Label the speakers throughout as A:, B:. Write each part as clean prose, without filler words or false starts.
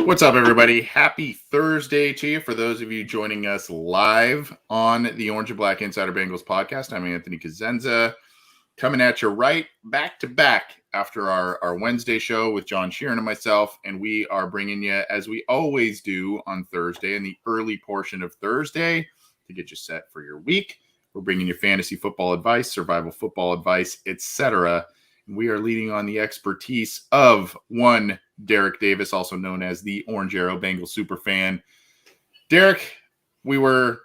A: What's up, everybody? Happy Thursday to you. For those of you joining us live on the Orange and Black Insider Bengals podcast, I'm Anthony Cosenza, coming at you right back to back after our Wednesday show with John Sheeran and myself. And we are bringing you, as we always do on Thursday, in the early portion of Thursday to get you set for your week. We're bringing you fantasy football advice, survival football advice, etc. We are leading on the expertise of one Derek Davis, also known as the Orange Arrow Bengals superfan. Derek, we were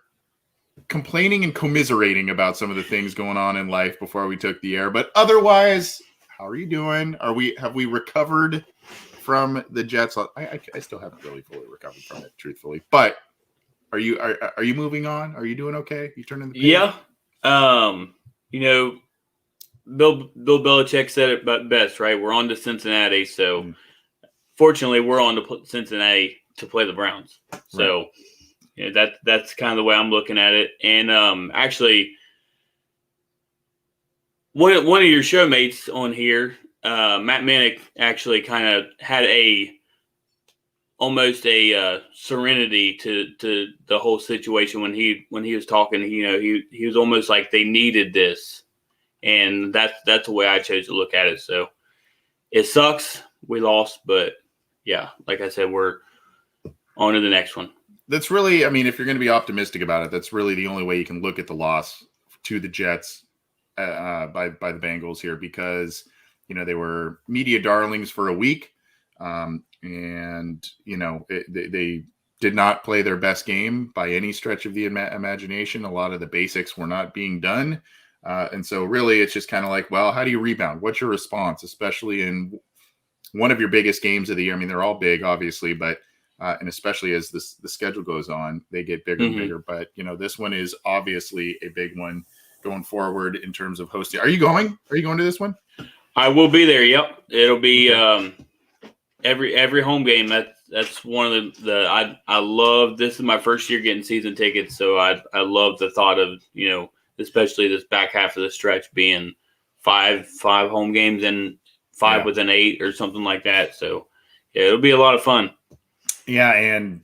A: complaining and commiserating about some of the things going on in life before we took the air, but otherwise, how are you doing? Have we recovered from the Jets? I still haven't really fully recovered from it, truthfully. But are you moving on? Are you doing okay? You turning the page?
B: Yeah. Bill Belichick said it best, right? We're on to Cincinnati, so fortunately, we're on to Cincinnati to play the Browns. So that's kind of the way I'm looking at it. And actually, one of your showmates on here, Matt Minnick, actually kind of had almost a serenity to the whole situation when he was talking. He was almost like they needed this. And that's the way I chose to look at it. So it sucks. We lost, but yeah, like I said, we're on to the next one.
A: That's really, I mean, if you're going to be optimistic about it, that's really the only way you can look at the loss to the Jets by the Bengals here, because, they were media darlings for a week. And, they did not play their best game by any stretch of the imagination. A lot of the basics were not being done. And so really it's just kind of like, well, how do you rebound? What's your response, especially in one of your biggest games of the year? I mean, they're all big, obviously, but and especially as the schedule goes on, they get bigger and bigger. But, this one is obviously a big one going forward in terms of hosting. Are you going to this one?
B: I will be there. Yep. It'll be every home game. That's one of I love. This is my first year getting season tickets. So I love the thought of, especially this back half of the stretch being five home games and five with an 8 or something like that. So yeah, it'll be a lot of fun.
A: Yeah. And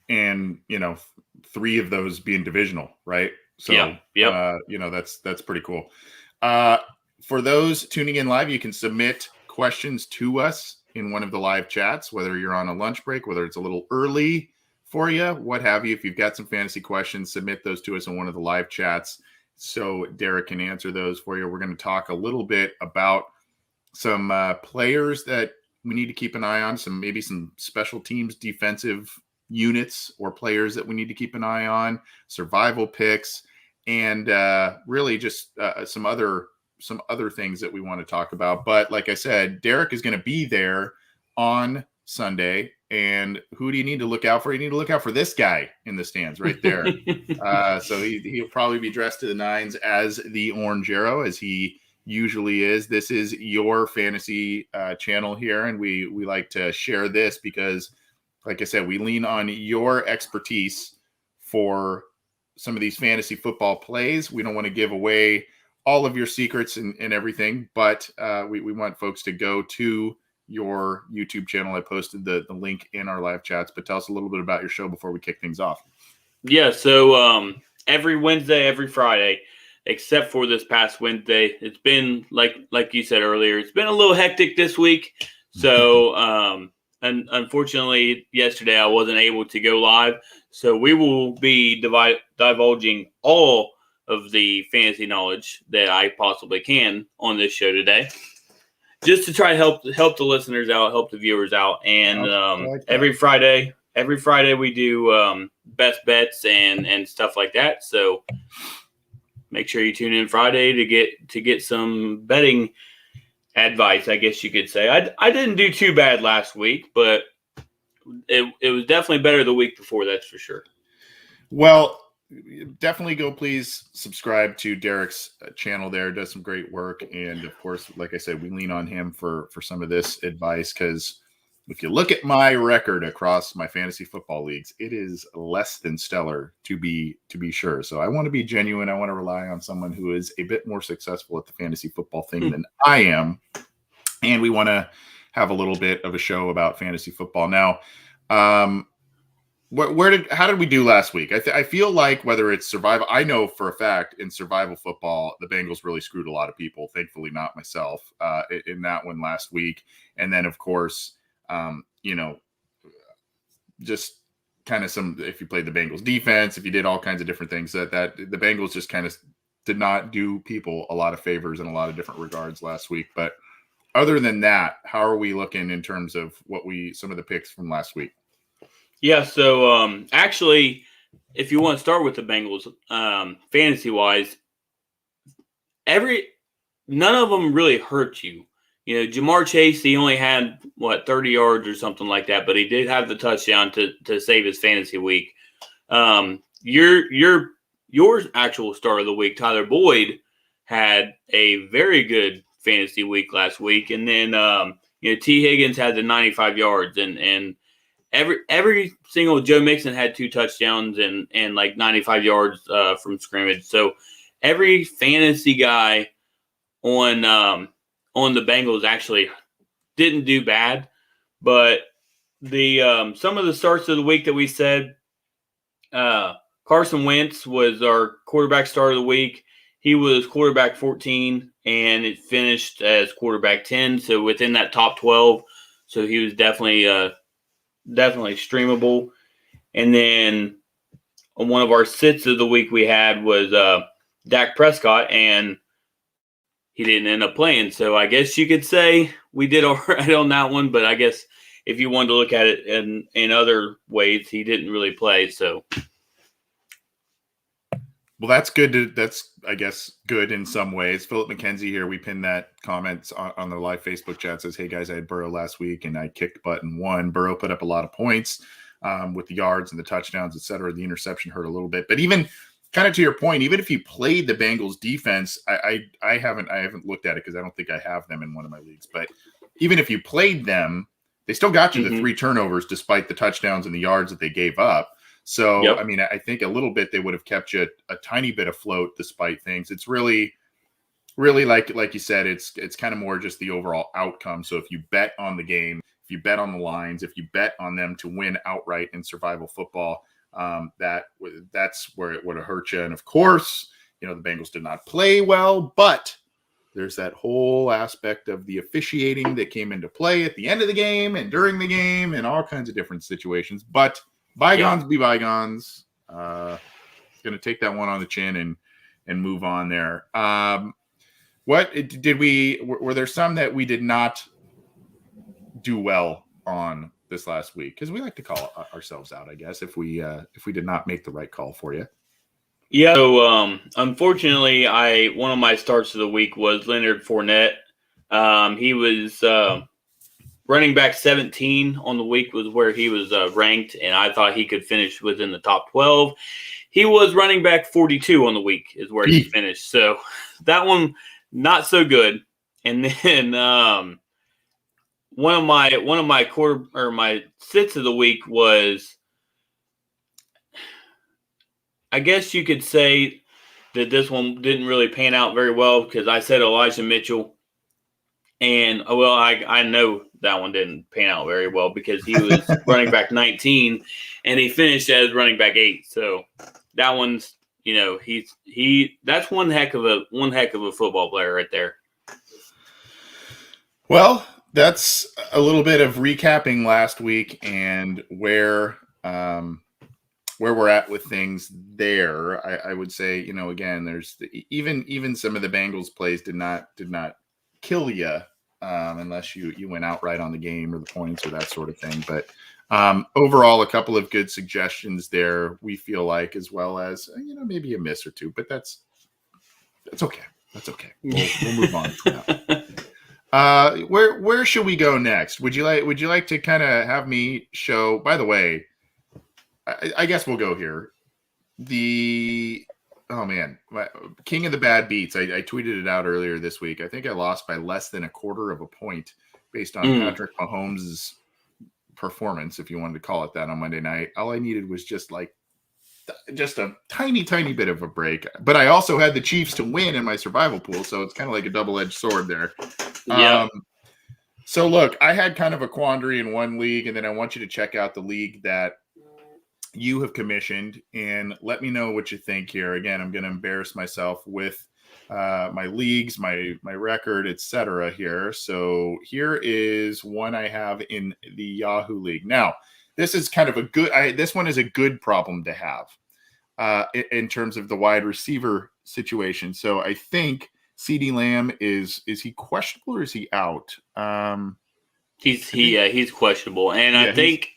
A: 3 of those being divisional, right? So, that's pretty cool. For those tuning in live, you can submit questions to us in one of the live chats, whether you're on a lunch break, whether it's a little early for you, what have you. If you've got some fantasy questions, submit those to us in one of the live chats so Derek can answer those for you. We're going to talk a little bit about some players that we need to keep an eye on, maybe some special teams defensive units or players that we need to keep an eye on, survival picks, and really just some other things that we want to talk about. But like I said, Derek is going to be there on Sunday. And who do you need to look out for? You need to look out for this guy in the stands right there. So he'll probably be dressed to the nines as the Orange Arrow, as he usually is. This is your fantasy channel here, and we like to share this because, like I said, we lean on your expertise for some of these fantasy football plays. We don't want to give away all of your secrets and everything, but we want folks to go to your YouTube channel. I posted the link in our live chats, but tell us a little bit about your show before we kick things off.
B: Yeah, so every Wednesday, every Friday, except for this past Wednesday, it's been like you said earlier, it's been a little hectic this week. So and unfortunately, yesterday I wasn't able to go live. So we will be divulging all of the fantasy knowledge that I possibly can on this show today, just to try to help the listeners out, help the viewers out. And every Friday we do best bets and stuff like that. So make sure you tune in Friday to get some betting advice, I guess you could say. I didn't do too bad last week, but it was definitely better the week before, that's for sure.
A: Well, definitely go please subscribe to Derek's channel there. Does some great work. And of course, like I said, we lean on him for some of this advice, because if you look at my record across my fantasy football leagues, it is less than stellar, to be sure. So I want to be genuine. I want to rely on someone who is a bit more successful at the fantasy football thing than I am. And we want to have a little bit of a show about fantasy football. Now, How did we do last week? I feel like whether it's survival, I know for a fact in survival football, the Bengals really screwed a lot of people. Thankfully, not myself in that one last week. And then, of course, just kind of if you played the Bengals defense, if you did all kinds of different things, that the Bengals just kind of did not do people a lot of favors in a lot of different regards last week. But other than that, how are we looking in terms of some of the picks from last week?
B: Yeah, so actually, if you want to start with the Bengals, fantasy wise, none of them really hurt you. You know, Jamar Chase, he only had 30 yards or something like that, but he did have the touchdown to save his fantasy week. Your actual start of the week, Tyler Boyd, had a very good fantasy week last week, and then T. Higgins had the 95 yards, and every single Joe Mixon had 2 touchdowns and like 95 yards from scrimmage. So every fantasy guy on the Bengals actually didn't do bad, but the some of the starts of the week that we said, Carson Wentz was our quarterback start of the week. He was quarterback 14, and it finished as quarterback 10, so within that top 12. So he was definitely streamable. And then one of our sits of the week we had was Dak Prescott, and he didn't end up playing. So I guess you could say we did all right on that one, but I guess if you wanted to look at it in other ways, he didn't really play. So,
A: well, that's good. That's, I guess, good in some ways. Philip McKenzie here, we pinned that comment on the live Facebook chat, says, hey guys, I had Burrow last week and I kicked butt and won. Burrow put up a lot of points with the yards and the touchdowns, etc. The interception hurt a little bit, but even kind of to your point, even if you played the Bengals defense, I haven't looked at it because I don't think I have them in one of my leagues, but even if you played them, they still got you the 3 turnovers despite the touchdowns and the yards that they gave up. So, yep. I mean, I think a little bit they would have kept you a tiny bit afloat despite things. It's really like you said, it's kind of more just the overall outcome. So if you bet on the game, if you bet on the lines, if you bet on them to win outright in survival football, that's where it would have hurt you. And of course, the Bengals did not play well, but there's that whole aspect of the officiating that came into play at the end of the game and during the game and all kinds of different situations. But bygones be bygones. Going to take that one on the chin and move on there. Were there some that we did not do well on this last week? Because we like to call ourselves out, I guess, if we did not make the right call for you.
B: Yeah. So unfortunately, one of my starts of the week was Leonard Fournette. He was running back 17 on the week was where he was ranked, and I thought he could finish within the top 12. He was running back 42 on the week is where he finished. So that one not so good. And then one of my sits of the week was, I guess you could say that this one didn't really pan out very well because I said Elijah Mitchell. And, I know that one didn't pan out very well because he was running back 19 and he finished as running back 8. So that one's, that's one heck of a football player right there.
A: Well, that's a little bit of recapping last week and where we're at with things there. I would say, again, there's even some of the Bengals plays did not kill you unless you went outright on the game or the points or that sort of thing. But overall, a couple of good suggestions there, we feel like, as well as maybe a miss or two, but that's okay. That's okay. We'll move on from that. Where should we go next? Would you like to kind of have me show? By the way, I guess we'll go here. King of the bad beats. I tweeted it out earlier this week. I think I lost by less than a quarter of a point based on Patrick Mahomes' performance, if you wanted to call it that, on Monday night. All I needed was just a tiny bit of a break. But I also had the Chiefs to win in my survival pool, so it's kind of like a double-edged sword there.
B: Yeah.
A: So look, I had kind of a quandary in one league, and then I want you to check out the league that you have commissioned and let me know what you think here. Again, I'm going to embarrass myself with my leagues, my record, etc. here. So here is one I have in the Yahoo League. Now, this is kind of a good. This one is a good problem to have in terms of the wide receiver situation. So I think CeeDee Lamb is he questionable or is he out?
B: He's questionable, and I think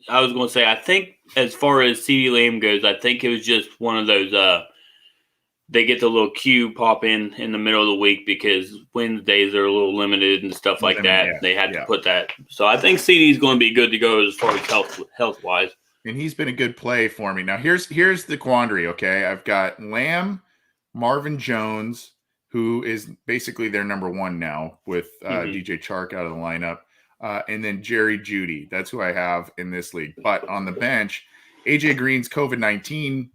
B: I was going to say I think as far as CeeDee Lamb goes, I think it was just one of those. They get the little cue pop in the middle of the week because Wednesdays are a little limited and stuff like that. Yeah, they had to put that. So I think CD is going to be good to go as far as health wise.
A: And he's been a good play for me. Now here's the quandary. Okay, I've got Lamb, Marvin Jones, who is basically their number one now with DJ Chark out of the lineup, and then Jerry Jeudy. That's who I have in this league. But on the bench, AJ Green's COVID-19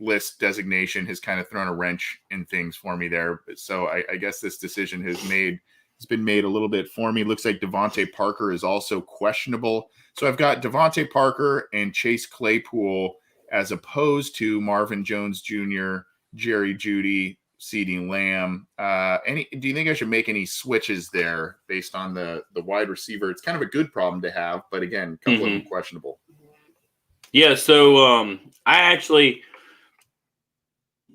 A: list designation has kind of thrown a wrench in things for me there. So I guess this decision has been made a little bit for me. Looks like Devontae Parker is also questionable. So I've got Devontae Parker and Chase Claypool as opposed to Marvin Jones Jr., Jerry Jeudy, CeeDee Lamb. Do you think I should make any switches there based on the wide receiver? It's kind of a good problem to have, but again, a couple of them questionable.
B: Yeah, so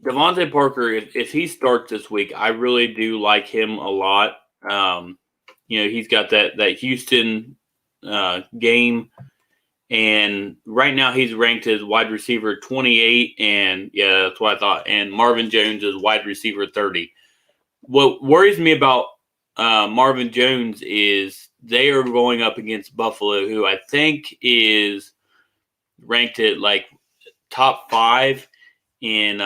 B: Devontae Parker, if he starts this week, I really do like him a lot. He's got that Houston game, and right now he's ranked as wide receiver 28, and yeah, that's what I thought. And Marvin Jones is wide receiver 30. What worries me about Marvin Jones is they are going up against Buffalo, who I think is ranked at like top 5 in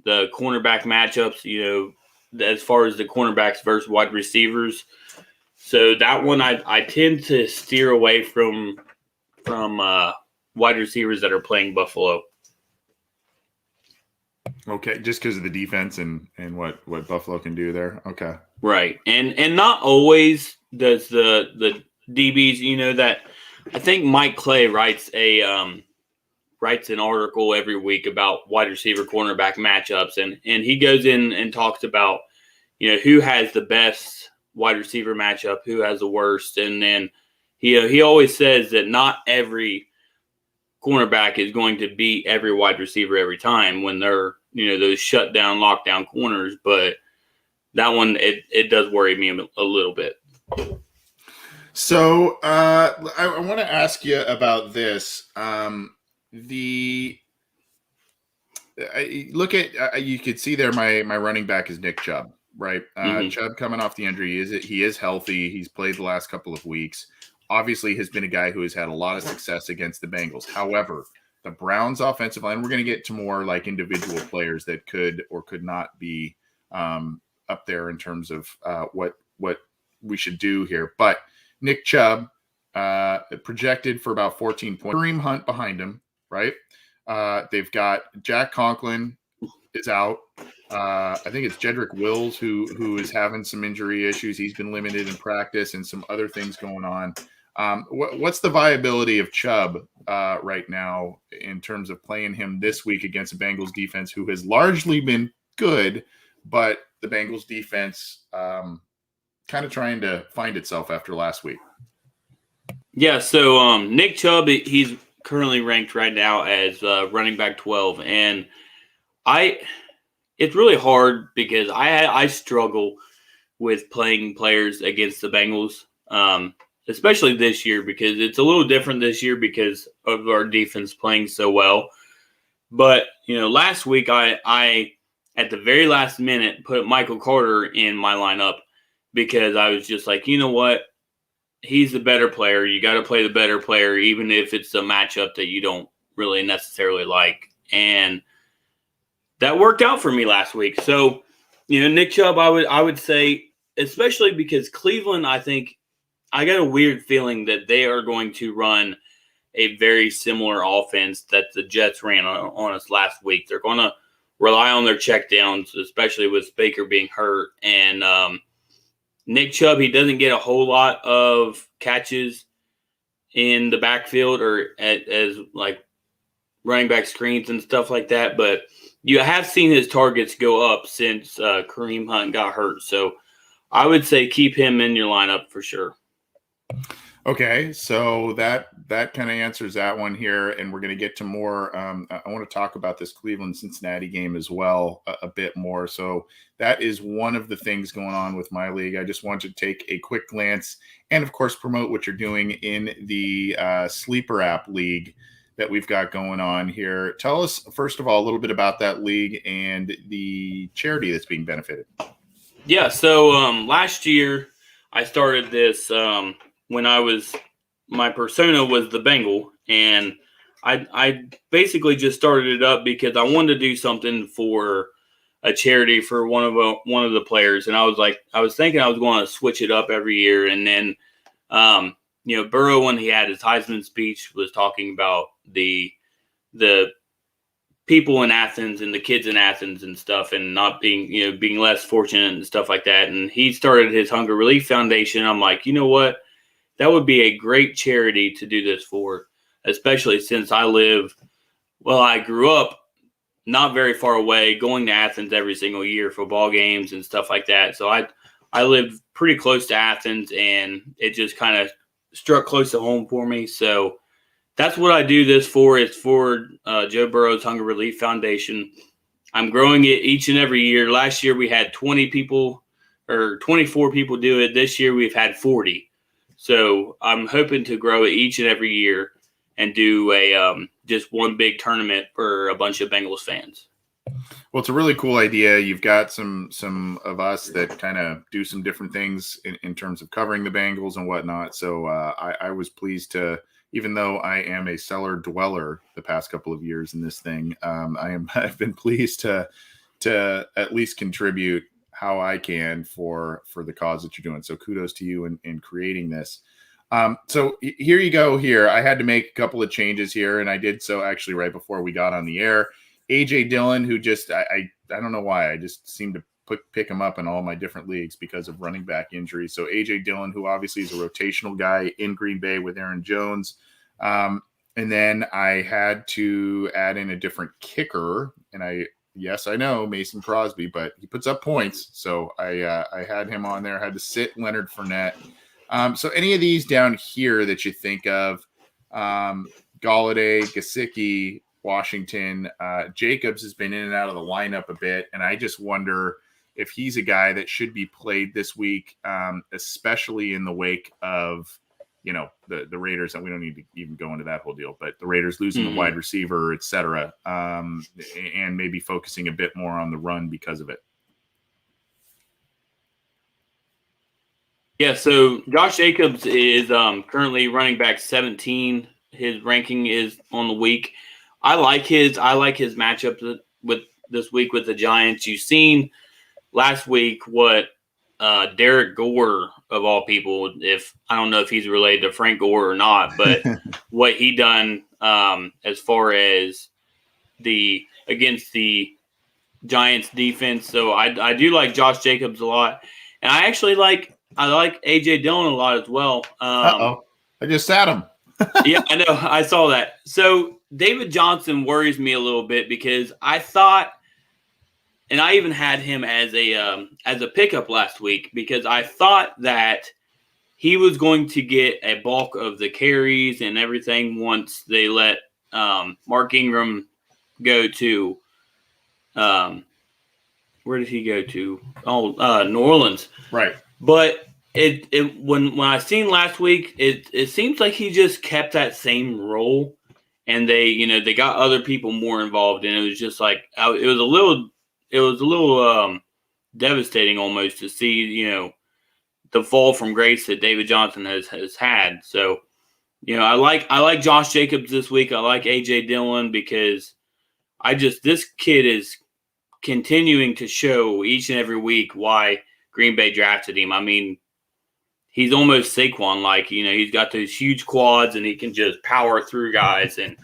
B: the cornerback matchups, as far as the cornerbacks versus wide receivers. So that one I tend to steer away from wide receivers that are playing Buffalo.
A: Okay, just because of the defense and what Buffalo can do there. Okay.
B: Right. And not always does the DBs, that I think Mike Clay writes an article every week about wide receiver cornerback matchups, and he goes in and talks about who has the best wide receiver matchup, who has the worst, and then he always says that not every cornerback is going to beat every wide receiver every time when they're those shut down lockdown corners, but that one it does worry me a little bit.
A: So I want to ask you about this. You could see there my running back is Nick Chubb, right? Chubb coming off the injury, he is healthy. He's played the last couple of weeks. Obviously has been a guy who has had a lot of success against the Bengals. However, the Browns offensive line, we're going to get to more like individual players that could or could not be up there in terms of what we should do here. But Nick Chubb projected for about 14 points. Kareem Hunt behind him, right? They've got Jack Conklin is out. I think it's Jedrick Wills who is having some injury issues. He's been limited in practice and some other things going on. What's the viability of Chubb right now in terms of playing him this week against a Bengals defense who has largely been good, but the Bengals defense kind of trying to find itself after last week?
B: Yeah, so Nick Chubb, he's currently ranked right now as running back 12, and it's really hard because I struggle with playing players against the Bengals, especially this year because it's a little different this year because of our defense playing so well. But last week I at the very last minute put Michael Carter in my lineup because I was just like, you know what? He's the better player. You got to play the better player, even if it's a matchup that you don't really necessarily like. And that worked out for me last week. So, Nick Chubb, I would say, especially because Cleveland, I think I got a weird feeling that they are going to run a very similar offense that the Jets ran on us last week. They're going to rely on their checkdowns, especially with Baker being hurt. And, Nick Chubb, he doesn't get a whole lot of catches in the backfield or as like running back screens and stuff like that. But you have seen his targets go up since Kareem Hunt got hurt. So I would say keep him in your lineup for sure.
A: Okay, so that kind of answers that one here, and we're going to get to more. I want to talk about this Cleveland-Cincinnati game as well a bit more. So that is one of the things going on with my league. I just want to take a quick glance and, of course, promote what you're doing in the Sleeper app league that we've got going on here. Tell us, first of all, a little bit about that league and the charity that's being benefited.
B: Yeah, so last year I started this when my persona was the Bengal, and I basically just started it up because I wanted to do something for a charity for one of the players, and I was thinking I was going to switch it up every year, and then Burrow, when he had his Heisman speech, was talking about the people in Athens and the kids in Athens and stuff, and not being less fortunate and stuff like that. And he started his Hunger Relief Foundation. I'm like, you know what? That would be a great charity to do this for, especially since I grew up not very far away, going to Athens every single year for ball games and stuff like that. So I lived pretty close to Athens, and it just kind of struck close to home for me. So that's what I do this for. It's for Joe Burrow's Hunger Relief Foundation. I'm growing it each and every year. Last year we had 24 people do it. This year we've had 40. So I'm hoping to grow it each and every year and do a just one big tournament for a bunch of Bengals fans.
A: Well, it's a really cool idea. You've got some of us that kind of do some different things in terms of covering the Bengals and whatnot. So I was pleased even though I am a cellar dweller the past couple of years in this thing, I've been pleased to at least contribute how I can for the cause that you're doing. So kudos to you in creating this. So here you go here. I had to make a couple of changes here, and I did so actually right before we got on the air. AJ Dillon, who just, I don't know why, I just seem to pick him up in all my different leagues because of running back injuries. So AJ Dillon, who obviously is a rotational guy in Green Bay with Aaron Jones. And then I had to add in a different kicker, and yes, I know Mason Crosby, but he puts up points. So I had him on there. I had to sit Leonard Fournette. So any of these down here that you think of, Galladay, Gesicki, Washington, Jacobs has been in and out of the lineup a bit, and I just wonder if he's a guy that should be played this week, especially in the wake of the Raiders, and we don't need to even go into that whole deal, but the Raiders losing the wide receiver, et cetera, and maybe focusing a bit more on the run because of it.
B: Yeah, so Josh Jacobs is currently running back 17. His ranking is on the week. I like his matchup with this week with the Giants. You've seen last week what Derek Gore, of all people, I don't know if he's related to Frank Gore or not, but what he done as far as against the Giants defense. So I do like Josh Jacobs a lot, and I like AJ Dillon a lot as well.
A: I just sat him.
B: Yeah, I know. I saw that. So David Johnson worries me a little bit because I thought, and I even had him as a pickup last week because I thought that he was going to get a bulk of the carries and everything once they let Mark Ingram go to where did he go to? New Orleans.
A: Right.
B: But when I seen last week, it seems like he just kept that same role, and they got other people more involved, and it was just like it was a little devastating almost to see the fall from grace that David Johnson has had. So I like Josh Jacobs this week. I like AJ Dillon because this kid is continuing to show each and every week why Green Bay drafted him. I mean, he's almost Saquon-like. He's got those huge quads and he can just power through guys. And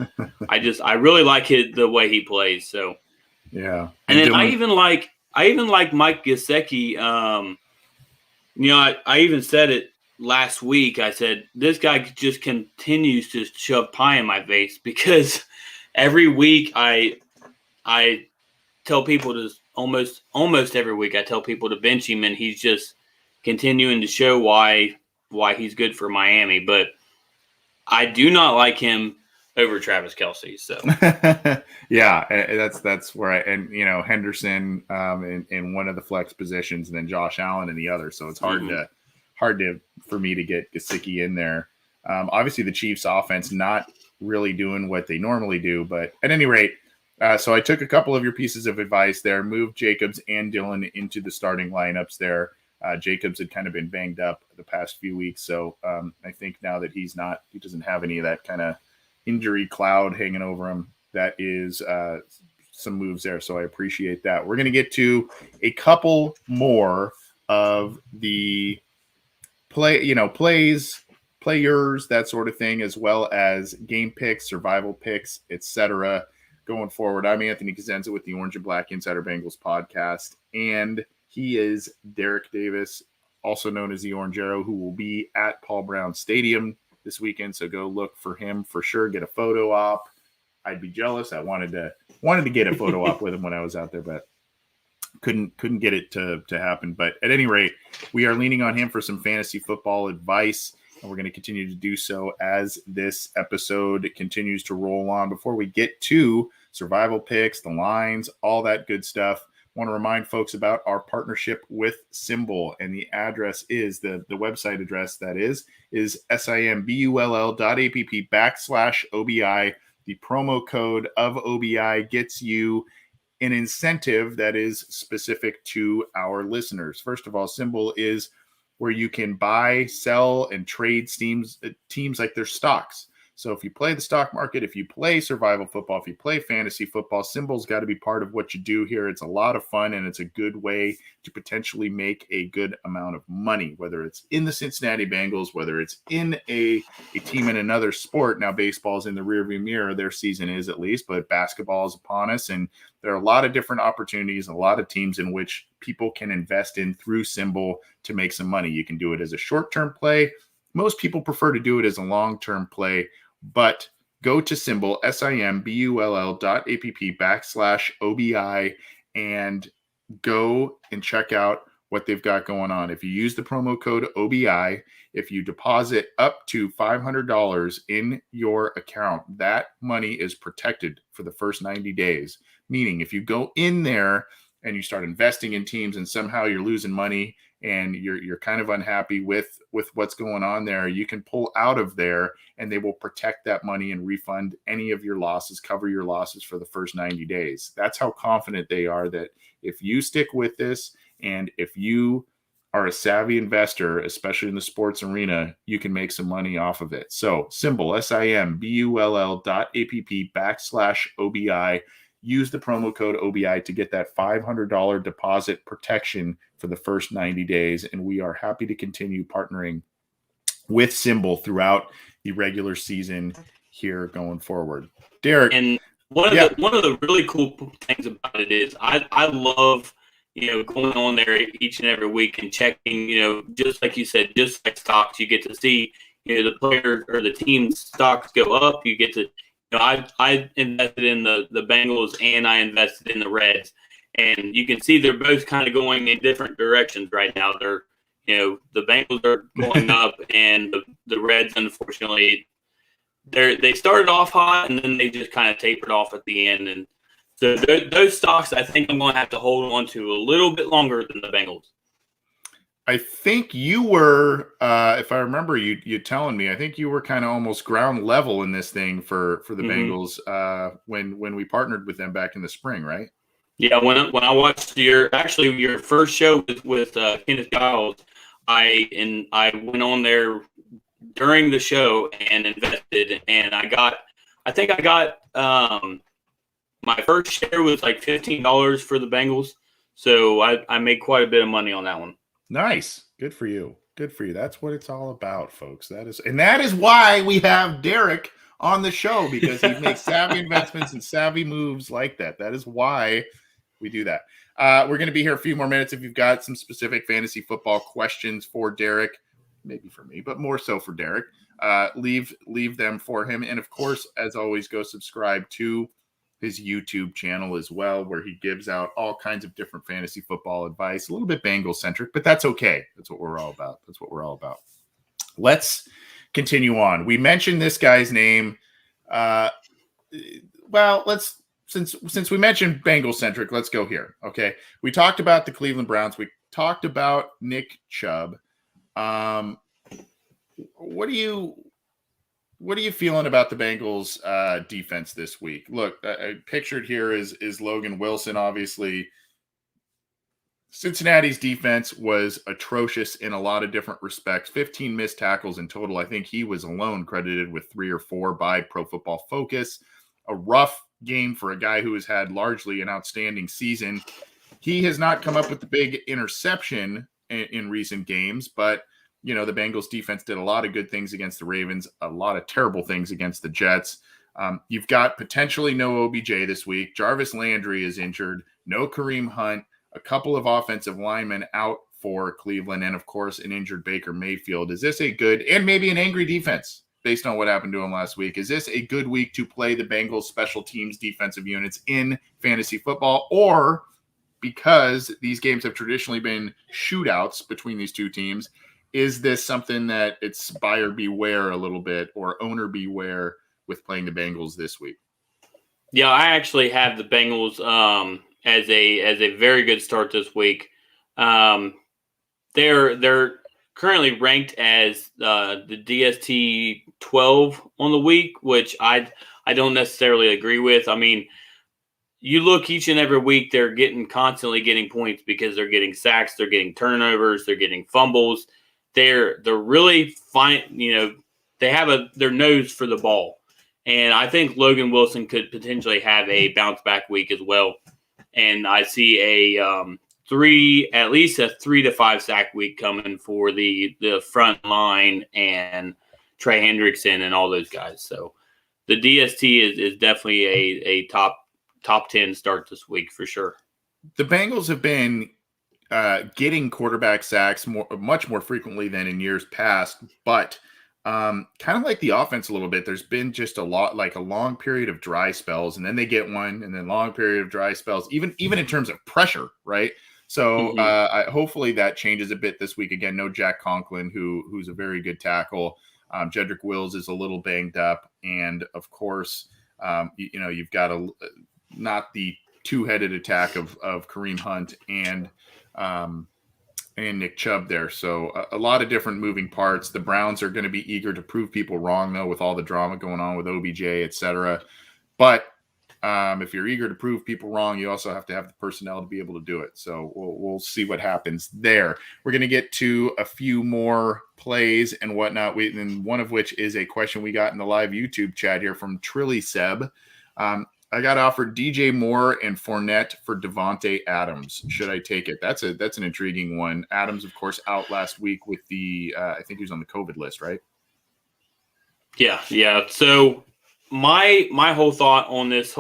B: I really like the way he plays. So
A: yeah.
B: And then I even like Mike Gesicki. I even said it last week. I said, this guy just continues to shove pie in my face because every week I tell people to almost every week I tell people to bench him, and he's just continuing to show why he's good for Miami. But I do not like him over Travis Kelce. So
A: yeah, that's where Henderson in one of the flex positions, and then Josh Allen in the other. So it's hard for me to get Gesicki in there. Obviously, the Chiefs' offense not really doing what they normally do, but at any rate, so I took a couple of your pieces of advice there. Moved Jacobs and Dillon into the starting lineups there. Jacobs had kind of been banged up the past few weeks, so I think now that he doesn't have any of that kind of injury cloud hanging over him. That is some moves there, so I appreciate that. We're going to get to a couple more of the plays, players, that sort of thing, as well as game picks, survival picks, etc. going forward. I'm Anthony Cosenza with the Orange and Black Insider Bengals podcast, and he is Derek Davis, also known as the Orange Arrow, who will be at Paul Brown Stadium this weekend. So go look for him for sure. Get a photo op. I'd be jealous. I wanted to get a photo op with him when I was out there, but couldn't get it to happen. But at any rate, we are leaning on him for some fantasy football advice, and we're going to continue to do so as this episode continues to roll on. Before we get to survival picks, the lines, all that good stuff, I want to remind folks about our partnership with Symbol, and the address is the website address that is simbull.app/OBI. The promo code of OBI gets you an incentive that is specific to our listeners. First of all, Symbol is where you can buy, sell, and trade teams like their stocks. So if you play the stock market, if you play survival football, if you play fantasy football, Symbol's got to be part of what you do here. It's a lot of fun, and it's a good way to potentially make a good amount of money, whether it's in the Cincinnati Bengals, whether it's in a team in another sport. Now, baseball's in the rearview mirror. Their season is, at least, but basketball is upon us, and there are a lot of different opportunities, a lot of teams in which people can invest in through Symbol to make some money. You can do it as a short-term play. Most people prefer to do it as a long-term play, but go to Symbol, simbull.app/OBI, and go and check out what they've got going on. If you use the promo code OBI, if you deposit up to $500 in your account, that money is protected for the first 90 days. Meaning, if you go in there and you start investing in teams and somehow you're losing money and you're kind of unhappy with what's going on there, you can pull out of there and they will protect that money and refund any of your losses, cover your losses for the first 90 days. That's how confident they are that if you stick with this and if you are a savvy investor, especially in the sports arena, you can make some money off of it. So Symbol, simbull.app/OBI. Use the promo code OBI to get that $500 deposit protection for the first 90 days. And we are happy to continue partnering with Symbol throughout the regular season here going forward. Derek.
B: And one of the really cool things about it is I love, going on there each and every week and checking, just like you said, just like stocks, you get to see, the player or the team's stocks go up. You get to, I invested in the Bengals and I invested in the Reds, and you can see they're both kind of going in different directions right now. They're, the Bengals are going up, and the Reds, unfortunately, they started off hot and then they just kind of tapered off at the end. And so those stocks, I think I'm going to have to hold on to a little bit longer than the Bengals.
A: I think you were, if I remember you telling me, I think you were kind of almost ground level in this thing for the Bengals when we partnered with them back in the spring, right?
B: Yeah, when I watched your first show with Kenneth Giles, I went on there during the show and invested, and I think I got my first share was like $15 for the Bengals, so I made quite a bit of money on that one.
A: Nice. Good for you. Good for you. That's what it's all about, folks. That is why we have Derek on the show, because he makes savvy investments and savvy moves like that. That is why we do that. We're going to be here a few more minutes. If you've got some specific fantasy football questions for Derek, maybe for me, but more so for Derek, leave them for him. And of course, as always, go subscribe to his YouTube channel as well, where he gives out all kinds of different fantasy football advice, a little bit Bengals centric, but that's okay. That's what we're all about. Let's continue on. We mentioned this guy's name. Since we mentioned Bengals centric, let's go here. Okay. We talked about the Cleveland Browns. We talked about Nick Chubb. What are you feeling about the Bengals defense this week? Look, pictured here is Logan Wilson. Obviously, Cincinnati's defense was atrocious in a lot of different respects. 15 missed tackles in total. I think he was alone credited with 3 or 4 by Pro Football Focus. A rough game for a guy who has had largely an outstanding season. He has not come up with the big interception in recent games, but the Bengals defense did a lot of good things against the Ravens, a lot of terrible things against the Jets. You've got potentially no OBJ this week. Jarvis Landry is injured. No Kareem Hunt. A couple of offensive linemen out for Cleveland, and of course, an injured Baker Mayfield. Is this a good and maybe an angry defense based on what happened to him last week? Is this a good week to play the Bengals special teams defensive units in fantasy football, or because these games have traditionally been shootouts between these two teams, is this something that it's buyer beware a little bit or owner beware with playing the Bengals this week?
B: Yeah, I actually have the Bengals as a very good start this week. They're currently ranked as the DST 12 on the week, which I don't necessarily agree with. I mean, you look each and every week, they're constantly getting points because they're getting sacks, they're getting turnovers, they're getting fumbles. They're really fine. They have their nose for the ball. And I think Logan Wilson could potentially have a bounce back week as well. And I see at least a 3 to 5 sack week coming for the front line and Trey Hendrickson and all those guys. So the DST is definitely a top 10 start this week for sure.
A: The Bengals have been getting quarterback sacks much more frequently than in years past, but kind of like the offense a little bit. There's been just a long period of dry spells, and then they get one, and then long period of dry spells, even in terms of pressure, right? So hopefully that changes a bit this week. Again, no Jack Conklin, who's a very good tackle. Jedrick Wills is a little banged up, and of course, you've got not the two-headed attack of Kareem Hunt and Nick Chubb there. So a lot of different moving parts. The Browns are going to be eager to prove people wrong, though, with all the drama going on with OBJ, et cetera. But if you're eager to prove people wrong, you also have to have the personnel to be able to do it. So we'll see what happens there. We're going to get to a few more plays and whatnot, and one of which is a question we got in the live YouTube chat here from Trilly Seb. I got offered DJ Moore and Fournette for Devontae Adams. Should I take it? That's an intriguing one. Adams, of course, out last week with the I think he was on the COVID list, right?
B: Yeah. So my whole thought on this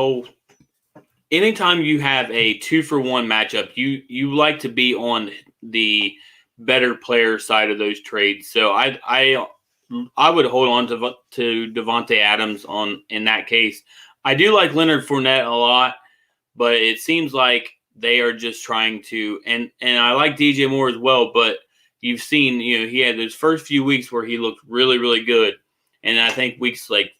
B: anytime you have a 2-for-1 matchup, you like to be on the better player side of those trades. So I would hold on to Devontae Adams in that case. I do like Leonard Fournette a lot, but it seems like they are just trying to, and I like DJ Moore as well, but you've seen, he had those first few weeks where he looked really, really good. And I think weeks like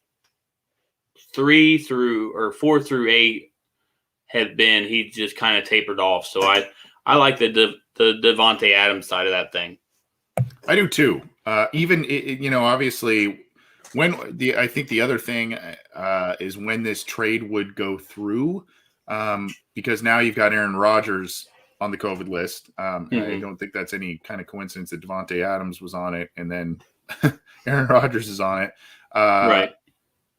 B: 4 through 8 have been, he just kind of tapered off. So I like the Devontae Adams side of that thing.
A: I do too. Obviously, I think the other thing is when this trade would go through, because now you've got Aaron Rodgers on the COVID list. I don't think that's any kind of coincidence that Devontae Adams was on it, and then Aaron Rodgers is on it.
B: Right.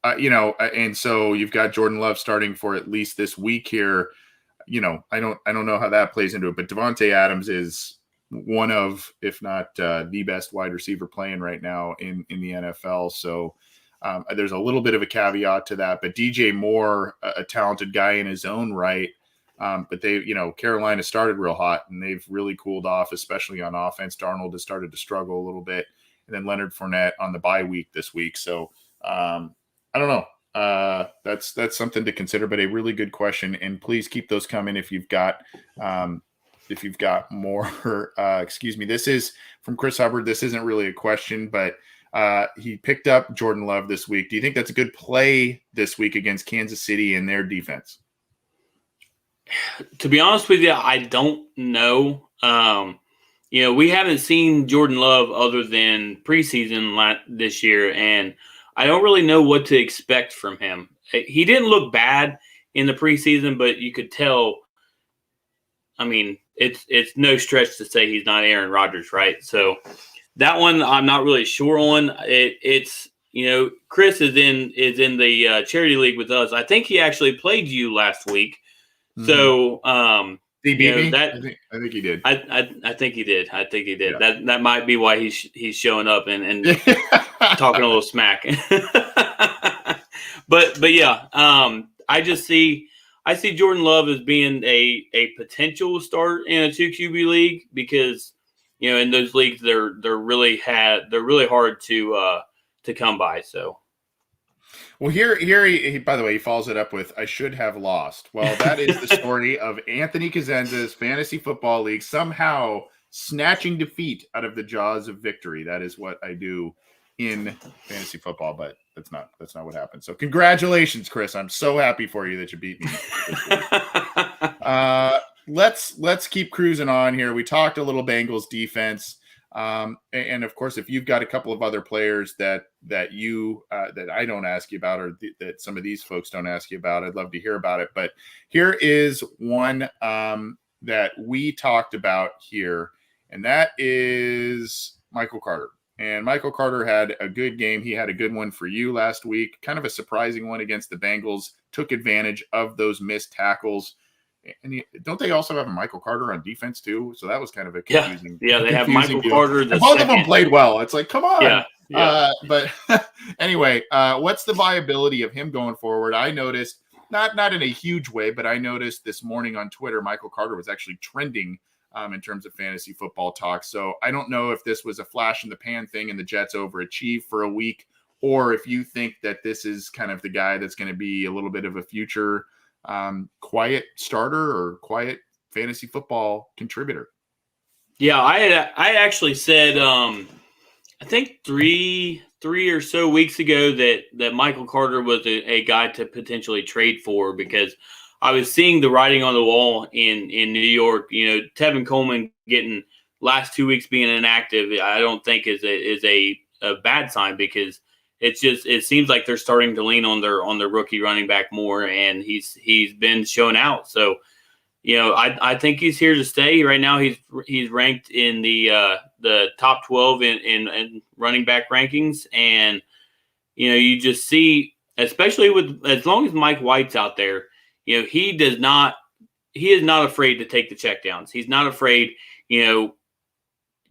A: And so you've got Jordan Love starting for at least this week here. I don't know how that plays into it, but Devontae Adams is one of, if not the best wide receiver playing right now in the NFL. So there's a little bit of a caveat to that, but DJ Moore, a talented guy in his own right, But they, Carolina started real hot and they've really cooled off, especially on offense. Darnold has started to struggle a little bit, and then Leonard Fournette on the bye week this week. So I don't know. That's something to consider, but a really good question. And please keep those coming if you've got more. Excuse me. This is from Chris Hubbard. This isn't really a question, but he picked up Jordan Love this week. Do you think that's a good play this week against Kansas City and their defense?
B: To be honest with you, I don't know. We haven't seen Jordan Love other than preseason this year, and I don't really know what to expect from him. He didn't look bad in the preseason, but you could tell. I mean, it's no stretch to say he's not Aaron Rodgers, right? So that one I'm not really sure on. It's Chris is in the charity league with us. I think he actually played you last week. Mm-hmm. So
A: he beat me? I think he did.
B: I think he did. Yeah. That might be why he's showing up and talking a little smack. but yeah, I see Jordan Love as being a potential start in a 2 QB league because in those leagues they're really hard to come by. So.
A: Well, here he, by the way, he follows it up with, I should have lost. Well, that is the story of Anthony Cosenza's Fantasy Football League somehow snatching defeat out of the jaws of victory. That is what I do in fantasy football, but that's not what happened. So congratulations, Chris. I'm so happy for you that you beat me this week. Let's keep cruising on here. We talked a little Bengals defense. And of course, if you've got a couple of other players that I don't ask you about, or that some of these folks don't ask you about, I'd love to hear about it. But here is one that we talked about here, and that is Michael Carter. And Michael Carter had a good game. He had a good one for you last week, kind of a surprising one against the Bengals, took advantage of those missed tackles. And don't they also have a Michael Carter on defense too? So that was kind of a confusing.
B: Yeah, they have Michael Carter.
A: And both of them played well. It's like, come on.
B: Yeah.
A: But anyway, what's the viability of him going forward? I noticed, not in a huge way, but I noticed this morning on Twitter, Michael Carter was actually trending in terms of fantasy football talk. So I don't know if this was a flash in the pan thing and the Jets overachieved for a week, or if you think that this is kind of the guy that's going to be a little bit of a future quiet starter or quiet fantasy football contributor.
B: Yeah, I actually said I think three or so weeks ago that Michael Carter was a guy to potentially trade for, because I was seeing the writing on the wall in New York. Tevin Coleman getting last 2 weeks being inactive, I don't think is a bad sign, because it seems like they're starting to lean on their rookie running back more, and he's been shown out. So, I think he's here to stay. Right now, he's ranked in the top 12 in running back rankings, and you just see, especially as long as Mike White's out there, he is not afraid to take the checkdowns. He's not afraid.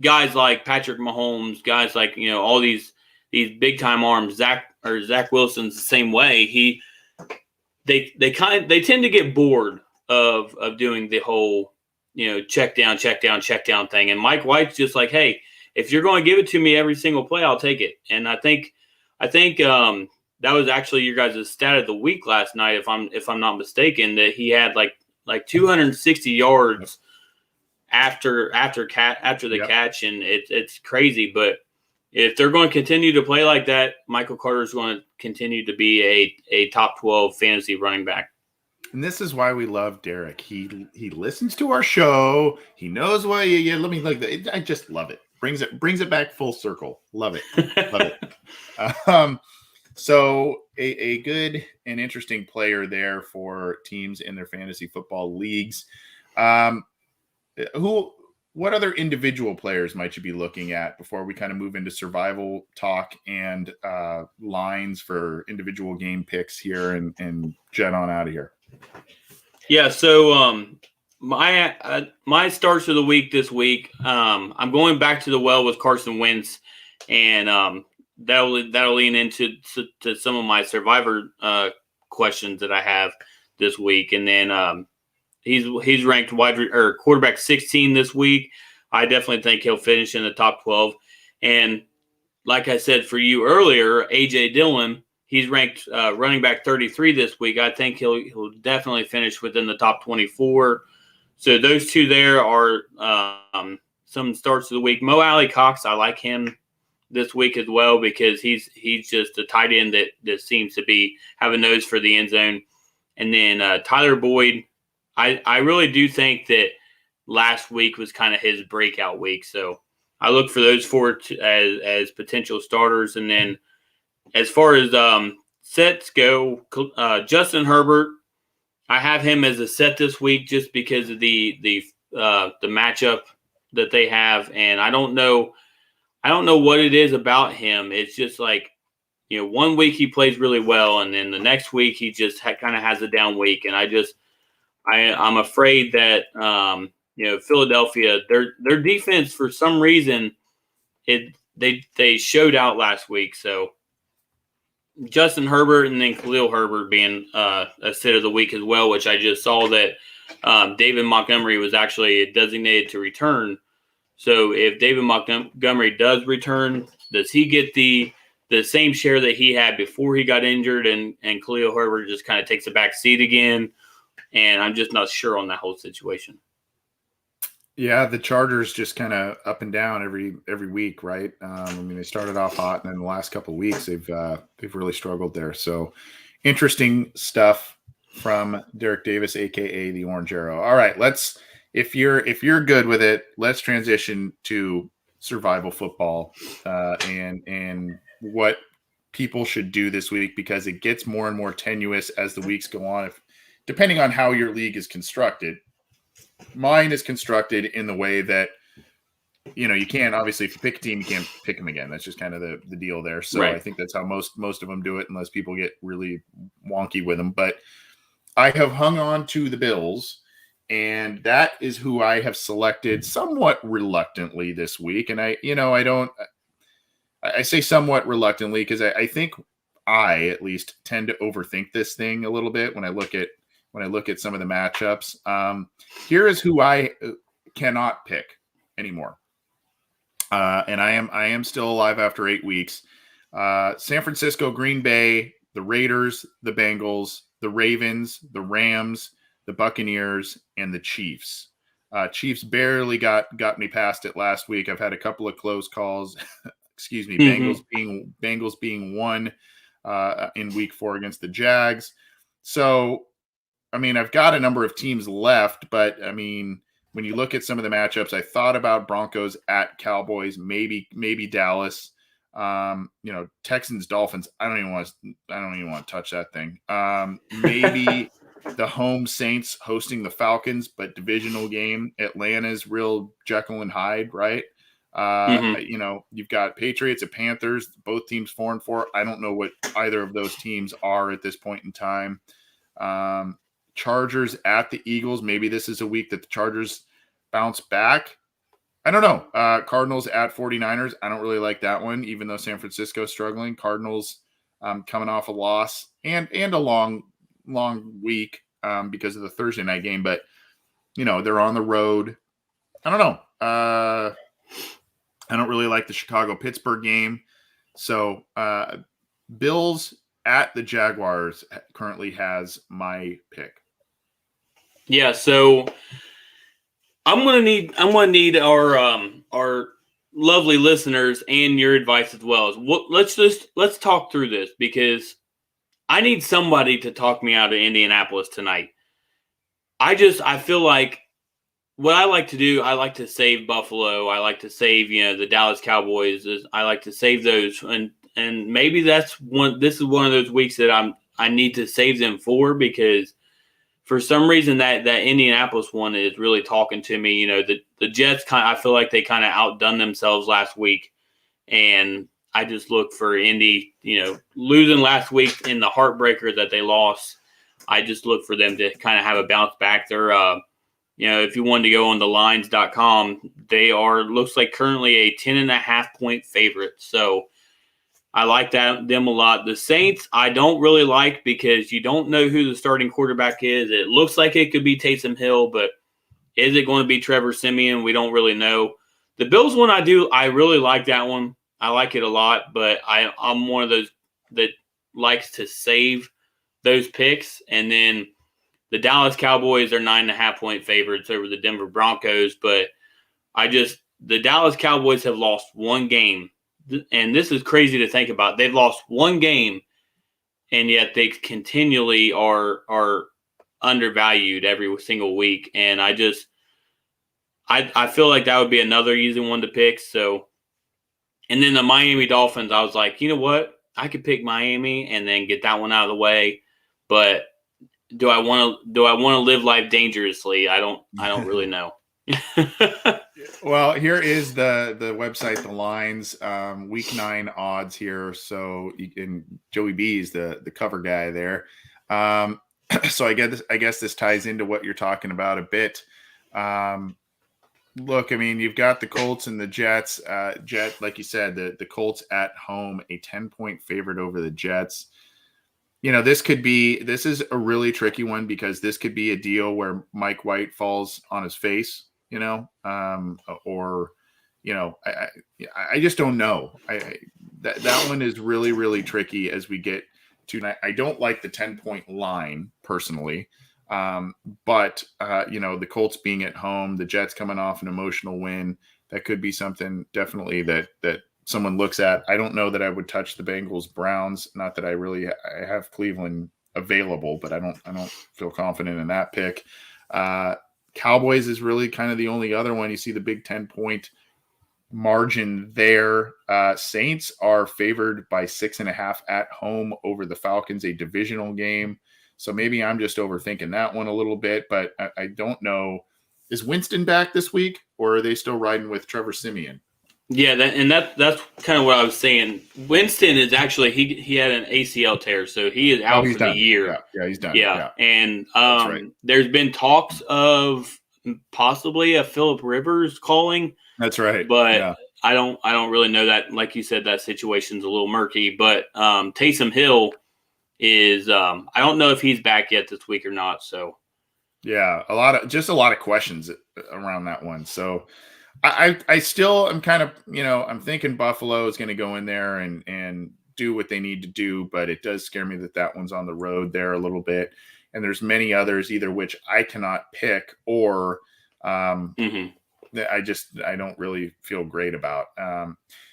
B: Guys like Patrick Mahomes, guys like all these big time arms. Zach Wilson's the same way. They tend to get bored of doing the whole check down thing. And Mike White's just like, hey, if you're going to give it to me every single play, I'll take it. And I think that was actually your guys' stat of the week last night, if I'm not mistaken, that he had like 260 yards after the catch, and it's crazy. But if they're going to continue to play like that, Michael Carter is going to continue to be a top 12 fantasy running back.
A: And this is why we love Derek. He listens to our show. He knows why you let me like that. I just love it. Brings it back full circle. Love it. Love it. So a good and interesting player there for teams in their fantasy football leagues. What other individual players might you be looking at before we kind of move into survival talk and lines for individual game picks here and jet on out of here?
B: Yeah. So my starts of the week this week, I'm going back to the well with Carson Wentz, and that'll lean into some of my survivor questions that I have this week. And then he's ranked quarterback 16 this week. I definitely think he'll finish in the top 12. And like I said for you earlier, A.J. Dillon, he's ranked running back 33 this week. I think he'll definitely finish within the top 24. So those two there are some starts of the week. Mo Alley Cox, I like him this week as well because he's just a tight end that seems to have a nose for the end zone. And then Tyler Boyd, I really do think that last week was kind of his breakout week. So I look for those four as potential starters. And then as far as sets go, Justin Herbert, I have him as a set this week just because of the matchup that they have, and I don't know what it is about him. It's just like, one week he plays really well, and then the next week he just kind of has a down week, and I'm afraid that Philadelphia, their defense for some reason they showed out last week, so. Justin Herbert and then Khalil Herbert being a sit of the week as well, which I just saw that David Montgomery was actually designated to return. So if David Montgomery does return, does he get the same share that he had before he got injured and Khalil Herbert just kind of takes a back seat again? And I'm just not sure on that whole situation.
A: Yeah, the Chargers just kind of up and down every week, right? They started off hot, and then the last couple of weeks they've really struggled there. So interesting stuff from Derek Davis, aka the Orange Arrow. All right, if you're good with it, let's transition to survival football and what people should do this week, because it gets more and more tenuous as the weeks go on. Depending on how your league is constructed. Mine is constructed in the way that, you can't, obviously, if you pick a team, you can't pick them again. That's just kind of the deal there. So right. I think that's how most of them do it, unless people get really wonky with them. But I have hung on to the Bills, and that is who I have selected somewhat reluctantly this week. And I say somewhat reluctantly because I think I at least tend to overthink this thing a little bit when I look at some of the matchups. Here is who I cannot pick anymore. And I am still alive after 8 weeks. San Francisco, Green Bay, the Raiders, the Bengals, the Ravens, the Rams, the Buccaneers, and the Chiefs. Chiefs barely got me past it last week. I've had a couple of close calls. Excuse me. Mm-hmm. Bengals being one in week 4 against the Jags. So, I've got a number of teams left, but when you look at some of the matchups, I thought about Broncos at Cowboys, maybe Dallas, Texans, Dolphins. I don't even want to touch that thing. Maybe the home Saints hosting the Falcons, but divisional game. Atlanta's real Jekyll and Hyde, right? You've got Patriots and Panthers, both teams 4-4. I don't know what either of those teams are at this point in time. Chargers at the Eagles. Maybe this is a week that the Chargers bounce back. I don't know. Cardinals at 49ers. I don't really like that one, even though San Francisco's struggling. Cardinals coming off a loss and a long week because of the Thursday night game. But, they're on the road. I don't know. I don't really like the Chicago-Pittsburgh game. So Bills at the Jaguars currently has my pick.
B: Yeah, so I'm gonna need our lovely listeners and your advice as well. Let's talk through this, because I need somebody to talk me out of Indianapolis tonight. I feel like what I like to do, I like to save Buffalo. I like to save the Dallas Cowboys. I like to save those, and maybe this is one of those weeks that I need to save them for, because for some reason that Indianapolis one is really talking to me. The Jets I feel like they kind of outdone themselves last week, and I just look for Indy, losing last week in the heartbreaker that they lost. I just look for them to kind of have a bounce back. They're if you wanted to go on the lines.com, they looks like currently a 10.5 point favorite. So I like them a lot. The Saints, I don't really like because you don't know who the starting quarterback is. It looks like it could be Taysom Hill, but is it going to be Trevor Siemian? We don't really know. The Bills one, I really like that one. I like it a lot, but I'm one of those that likes to save those picks. And then the Dallas Cowboys are 9.5-point favorites over the Denver Broncos, but the Dallas Cowboys have lost one game. And this is crazy to think about. They've lost one game, and yet they continually are undervalued every single week. And I feel like that would be another easy one to pick. So, and then the Miami Dolphins, I was like, you know what? I could pick Miami and then get that one out of the way. But do I want to live life dangerously? I don't really know.
A: Well, here is the website, the lines, week 9 odds here. So Joey B is the cover guy there. So I guess this ties into what you're talking about a bit. Look, I mean, you've got the Colts and the Jets. Like you said, the Colts at home, a 10-point favorite over the Jets. This is a really tricky one because this could be a deal where Mike White falls on his face, or I just don't know. That one is really, really tricky as we get to. I don't like the 10-point line personally, but the Colts being at home, the Jets coming off an emotional win, that could be something definitely that someone looks at. I don't know that I would touch the Bengals Browns. Not that I have Cleveland available, but I don't feel confident in that pick. Cowboys is really kind of the only other one. You see the big 10-point margin there. Saints are favored by 6.5 at home over the Falcons, a divisional game. So maybe I'm just overthinking that one a little bit, but I don't know. Is Winston back this week, or are they still riding with Trevor Siemian?
B: Yeah, that's kind of what I was saying. Winston is actually he had an ACL tear, so he is out for the year.
A: Yeah, he's done.
B: Yeah. And right. There's been talks of possibly a Phillip Rivers calling.
A: That's right.
B: But I don't really know that. Like you said, that situation's a little murky. But Taysom Hill is I don't know if he's back yet this week or not. So
A: yeah, a lot of questions around that one. So I still am kind of, I'm thinking Buffalo is going to go in there and do what they need to do, but it does scare me that one's on the road there a little bit. And there's many others, either which I cannot pick or I don't really feel great about.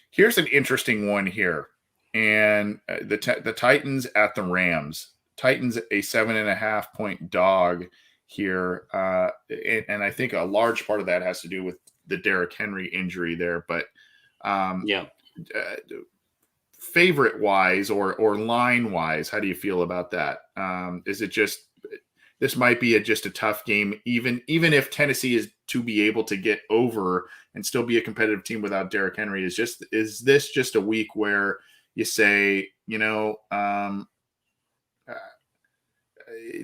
A: Here's an interesting one here. And the Titans at the Rams. Titans a 7.5-point dog here. And I think a large part of that has to do with the Derrick Henry injury there, but favorite wise or line wise, how do you feel about that? Is it just this might be just a tough game, even if Tennessee is to be able to get over and still be a competitive team without Derrick Henry? Is this just a week where you say,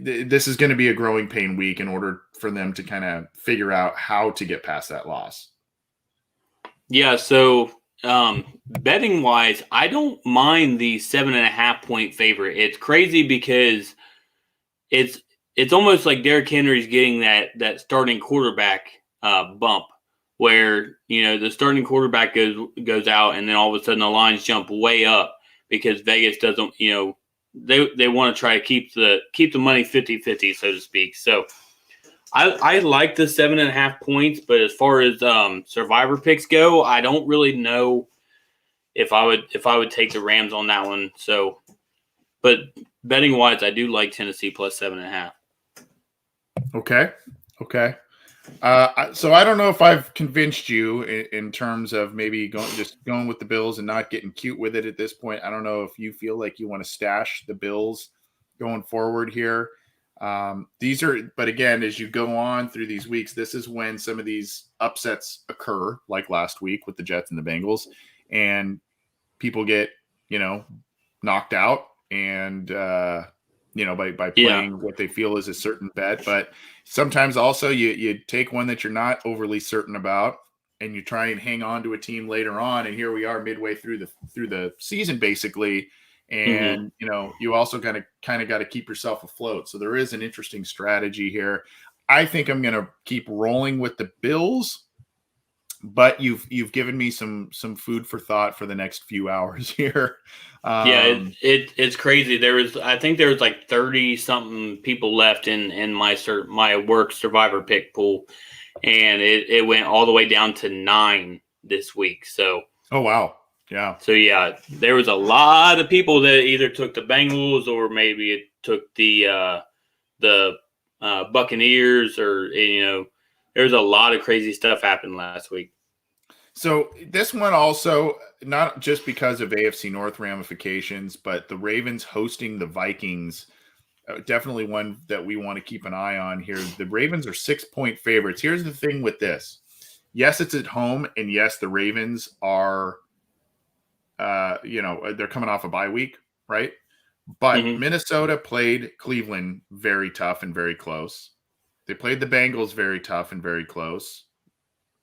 A: this is going to be a growing pain week in order for them to kind of figure out how to get past that loss?
B: Yeah. So betting wise, I don't mind the 7.5-point favorite. It's crazy because it's almost like Derrick Henry's getting that starting quarterback bump where, the starting quarterback goes out and then all of a sudden the lines jump way up because Vegas doesn't, they want to try to keep the money 50-50, so to speak. So I like the 7.5 points, but as far as survivor picks go, I don't really know if I would take the Rams on that one. So, but betting wise, I do like Tennessee plus 7.5.
A: Okay. So I don't know if I've convinced you in terms of maybe going with the Bills and not getting cute with it at this point. I don't know if you feel like you want to stash the Bills going forward here. But again, as you go on through these weeks, this is when some of these upsets occur, like last week with the Jets and the Bengals, and people get, knocked out and, by playing what they feel is a certain bet. But sometimes also you take one that you're not overly certain about and you try and hang on to a team later on. And here we are midway through the season, basically. And, you also kind of got to keep yourself afloat. So there is an interesting strategy here. I think I'm going to keep rolling with the Bills, but you've given me some food for thought for the next few hours here.
B: It's crazy. I think there was like 30 something people left in my work survivor pick pool, and it went all the way down to 9 this week. So,
A: oh wow. Yeah.
B: So there was a lot of people that either took the Bengals or maybe it took the Buccaneers, or there's a lot of crazy stuff happened last week.
A: So this one also, not just because of AFC North ramifications, but the Ravens hosting the Vikings, definitely one that we want to keep an eye on here. The Ravens are 6-point favorites. Here's the thing with this. Yes, it's at home, and yes, the Ravens are they're coming off a bye week, right? But Minnesota played Cleveland very tough and very close. They played the Bengals very tough and very close.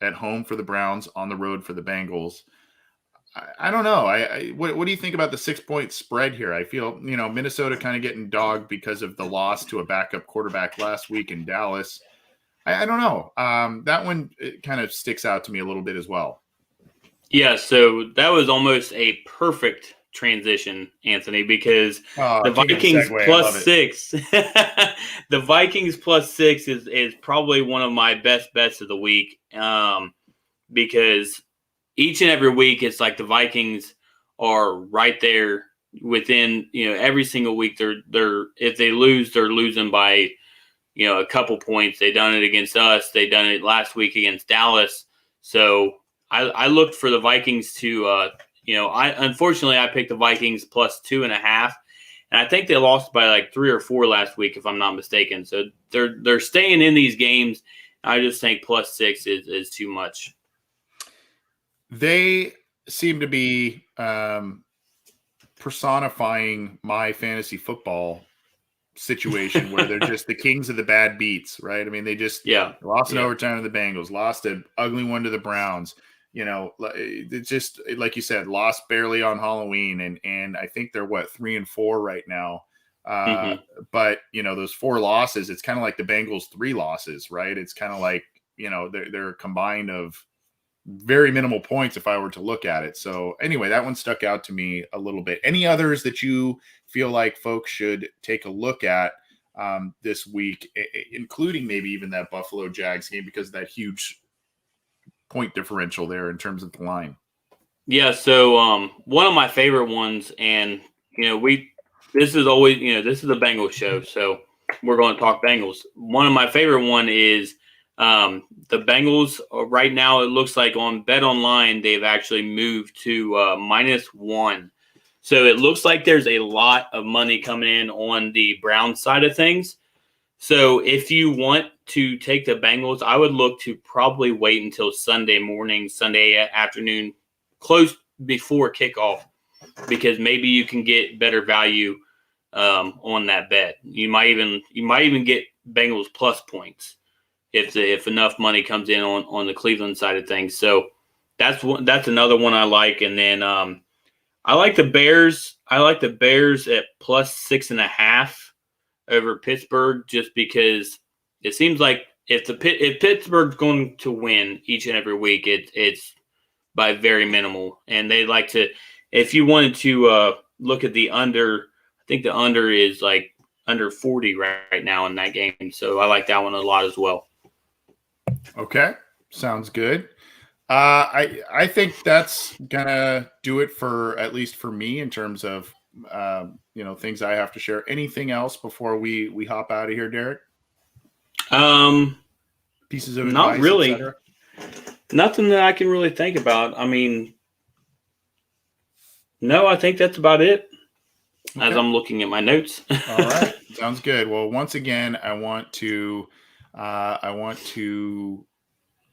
A: At home for the Browns, on the road for the Bengals. I don't know. What do you think about the 6-point spread here? I feel, Minnesota kind of getting dogged because of the loss to a backup quarterback last week in Dallas. I don't know. That one kind of sticks out to me a little bit as well.
B: Yeah, so that was almost a perfect transition, Anthony, because the Vikings +6. The Vikings +6 is probably one of my best bets of the week, because each and every week it's like the Vikings are right there within, every single week they're if they lose, they're losing by a couple points. They done it against us. They done it last week against Dallas. So I looked for the Vikings to, unfortunately I picked the Vikings +2.5, and I think they lost by like 3 or 4 last week, if I'm not mistaken. So they're staying in these games. I just think +6 is too much.
A: They seem to be personifying my fantasy football situation where they're just the kings of the bad beats, right? I mean, they just lost in overtime to the Bengals, lost an ugly one to the Browns. It's just like you said, lost barely on Halloween, and I think they're 3-4 right now. But those 4 losses, it's kind of like the Bengals' 3 losses, right? It's kind of like they're combined of very minimal points if I were to look at it. So anyway, that one stuck out to me a little bit. Any others that you feel like folks should take a look at this week, including maybe even that Buffalo Jags game, because of that huge point differential there in terms of the line?
B: Yeah, so one of my favorite ones, and this is always, this is the Bengals show, so we're going to talk Bengals. One of my favorite one is the Bengals. Right now, it looks like on Bet Online they've actually moved to -1. So it looks like there's a lot of money coming in on the Browns side of things. So if you want to take the Bengals, I would look to probably wait until Sunday morning, Sunday afternoon, close before kickoff, because maybe you can get better value on that bet. You might even get Bengals plus points if enough money comes in on the Cleveland side of things. So that's another one I like. And then I like the Bears. I like the Bears at +6.5 over Pittsburgh, just because it seems like if Pittsburgh's going to win each and every week, it's by very minimal. And they like to, if you wanted to look at the under, I think the under is like under 40 right now in that game. So I like that one a lot as well.
A: Okay, sounds good. I think that's gonna do it for, at least for me, in terms of things I have to share. Anything else before we hop out of here, Derek? Pieces of advice,
B: not really. Nothing that I can really think about. I mean, no, I think that's about it. Okay. As I'm looking at my notes.
A: All right, sounds good. Well, once again, I want to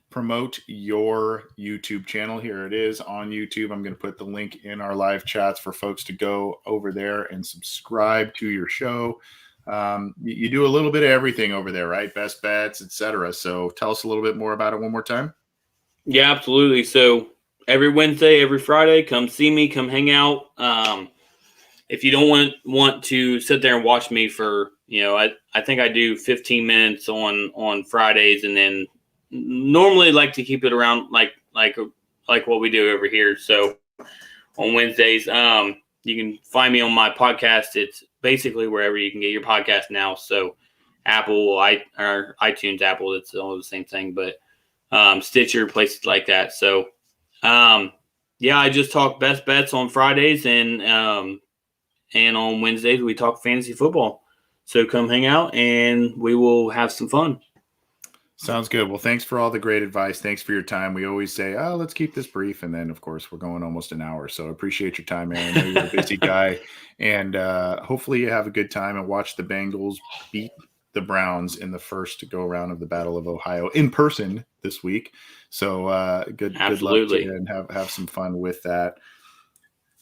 A: promote your YouTube channel. Here it is on YouTube. I'm going to put the link in our live chats for folks to go over there and subscribe to your show. You do a little bit of everything over there, right? Best bets, etc. So tell us a little bit more about it one more time.
B: Yeah, absolutely. So every Wednesday, every Friday, come see me, come hang out. If you don't want to sit there and watch me for, I think I do 15 minutes on Fridays, and then normally like to keep it around like what we do over here. So on Wednesdays, you can find me on my podcast. It's basically wherever you can get your podcast now. So Apple, or iTunes, Apple, it's all the same thing, but Stitcher, places like that. So yeah, I just talk best bets on Fridays, and on Wednesdays we talk fantasy football. So come hang out and we will have some fun.
A: Sounds good. Well, thanks for all the great advice. Thanks for your time. We always say, oh, let's keep this brief. And then, of course, we're going almost an hour. So appreciate your time, man. I know you're a busy guy. And hopefully you have a good time and watch the Bengals beat the Browns in the first go around of the Battle of Ohio in person this week. So good luck to you, and have some fun with that.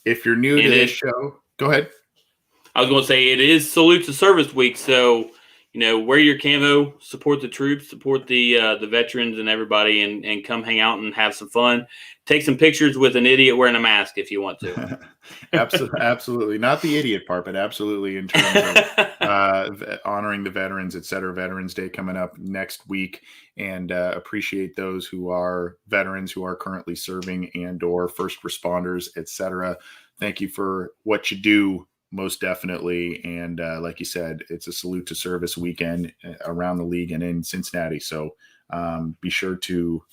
A: If you're new to this show, go ahead.
B: I was going to say it is Salute to Service Week. So, wear your camo, support the troops, support the veterans and everybody, and come hang out and have some fun. Take some pictures with an idiot wearing a mask if you want to.
A: Absolutely. Not the idiot part, but absolutely in terms of honoring the veterans, et cetera. Veterans Day coming up next week, and appreciate those who are veterans who are currently serving and or first responders, et cetera. Thank you for what you do. Most definitely. And like you said, it's a salute to service weekend around the league and in Cincinnati. So be sure to,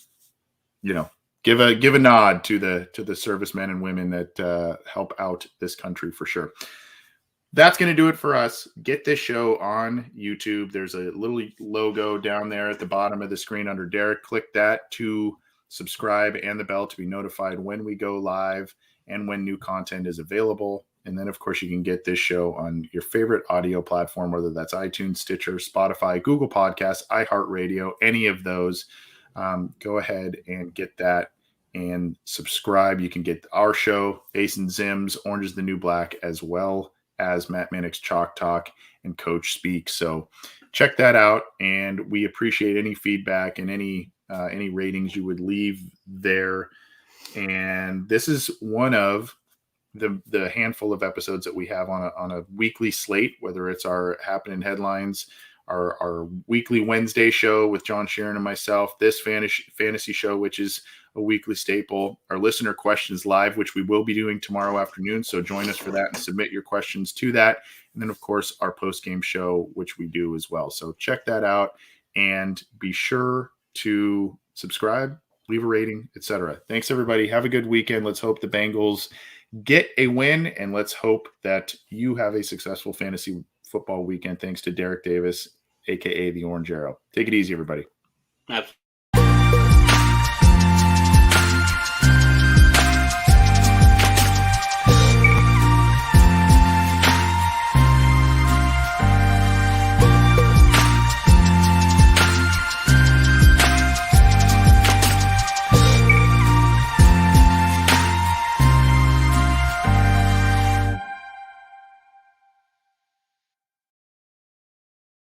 A: give a nod to the servicemen and women that help out this country for sure. That's going to do it for us. Get this show on YouTube. There's a little logo down there at the bottom of the screen under Derek. Click that to subscribe, and the bell to be notified when we go live and when new content is available. And then, of course, you can get this show on your favorite audio platform, whether that's iTunes, Stitcher, Spotify, Google Podcasts, iHeartRadio, any of those. Go ahead and get that and subscribe. You can get our show, Ace and Zims, Orange is the New Black, as well as Matt Minnick's Chalk Talk and Coach Speak. So check that out, and we appreciate any feedback and any ratings you would leave there. And this is one of the handful of episodes that we have on a weekly slate, whether it's our Happening Headlines, our weekly Wednesday show with John Sheeran and myself, this fantasy show, which is a weekly staple, our listener questions live, which we will be doing tomorrow afternoon. So join us for that and submit your questions to that. And then, of course, our post-game show, which we do as well. So check that out, and be sure to subscribe, leave a rating, etc. Thanks, everybody. Have a good weekend. Let's hope the Bengals get a win, and let's hope that you have a successful fantasy football weekend. Thanks to Derek Davis, aka the Orange Arrow. Take it easy, everybody.
B: Absolutely.